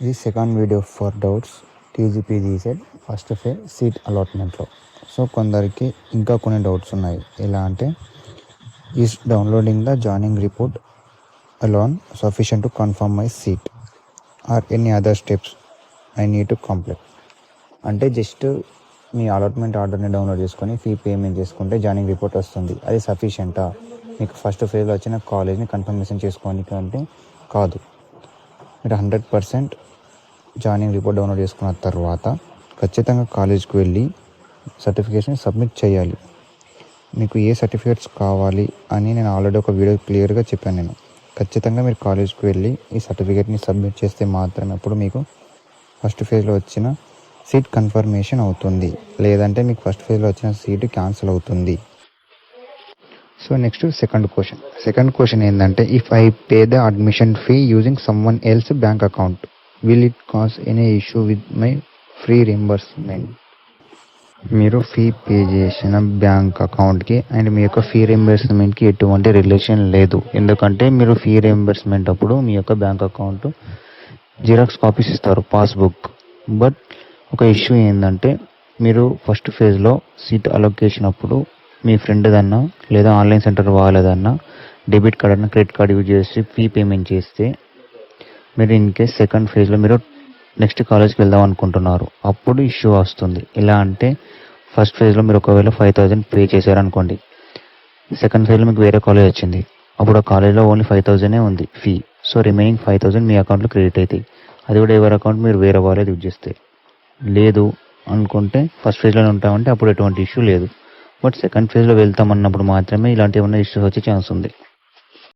ఇది second video for doubts TGPGCET first phase seat అలాట్మెంట్లో. So కొందరికి ఇంకా కొన్ని డౌట్స్ ఉన్నాయి. ఎలా అంటే, is downloading the joining report alone sufficient to confirm my seat or any other steps I need to complete. అంటే just మీ అలాట్మెంట్ ఆర్డర్ని డౌన్లోడ్ చేసుకొని ఫీ పేమెంట్ చేసుకుంటే జాయినింగ్ రిపోర్ట్ వస్తుంది. అది సఫిషియంటా? మీకు ఫస్ట్ ఫేజ్లో వచ్చిన కాలేజ్ని కన్ఫర్మేషన్ చేసుకోవడానికి అంటే కాదు. మీరు 100% జాయినింగ్ రిపోర్ట్ డౌన్లోడ్ చేసుకున్న తర్వాత ఖచ్చితంగా కాలేజ్కి వెళ్ళి సర్టిఫికేట్స్ని సబ్మిట్ చేయాలి. మీకు ఏ సర్టిఫికేట్స్ కావాలి అని నేను ఆల్రెడీ ఒక వీడియో క్లియర్గా చెప్పాను. నేను ఖచ్చితంగా మీరు కాలేజ్కి వెళ్ళి ఈ సర్టిఫికేట్ని సబ్మిట్ చేస్తే మాత్రమే అప్పుడు మీకు ఫస్ట్ ఫేజ్లో వచ్చిన సీట్ కన్ఫర్మేషన్ అవుతుంది. లేదంటే మీకు ఫస్ట్ ఫేజ్లో వచ్చిన సీటు క్యాన్సిల్ అవుతుంది. సో నెక్స్ట్ సెకండ్ క్వశ్చన్ ఏంటంటే, if I pay the admission fee using someone else bank account will it cause any issue with my free reimbursement? మీరు ఫీ పే చేసిన bank అకౌంట్కి అండ్ మీ యొక్క fee రీంబర్స్మెంట్కి ఎటువంటి relation లేదు. ఎందుకంటే మీరు ఫీ రీంబర్స్మెంట్ అప్పుడు మీ యొక్క బ్యాంక్ అకౌంట్ జిరాక్స్ కాపీస్ ఇస్తారు, పాస్బుక్. బట్ ఒక ఇష్యూ ఏంటంటే, మీరు ఫస్ట్ ఫేజ్లో సీట్ అలొకేషన్ అప్పుడు మీ ఫ్రెండ్దన్నా లేదా ఆన్లైన్ సెంటర్ వాళ్ళదన్నా డెబిట్ కార్డ్ అన్నా క్రెడిట్ కార్డ్ యూజ్ చేసి ఫీ పేమెంట్ చేస్తే మీరు ఇన్ కేస్ సెకండ్ ఫేజ్లో మీరు నెక్స్ట్ కాలేజ్కి వెళ్దాం అనుకుంటున్నారు, అప్పుడు ఇష్యూ వస్తుంది. ఎలా అంటే, ఫస్ట్ ఫేజ్లో మీరు ఒకవేళ 5,000 పే చేశారనుకోండి, సెకండ్ ఫేజ్లో మీకు వేరే కాలేజ్ వచ్చింది, అప్పుడు ఆ కాలేజ్లో ఓన్లీ 5,000 ఉంది ఫీ. సో రిమైనింగ్ 5,000 మీ అకౌంట్లో క్రెడిట్ అవుతాయి. అది కూడా ఎవరి అకౌంట్ మీరు వేరే వాళ్ళే యూజ్ చేస్తే. లేదు అనుకుంటే ఫస్ట్ ఫేజ్లోనే ఉంటామంటే అప్పుడు ఎటువంటి ఇష్యూ లేదు. బట్ సెకండ్ ఫేజ్లో వెళ్తామన్నప్పుడు మాత్రమే ఇలాంటి ఏమైనా ఇష్యూస్ వచ్చే ఛాన్స్ ఉంది.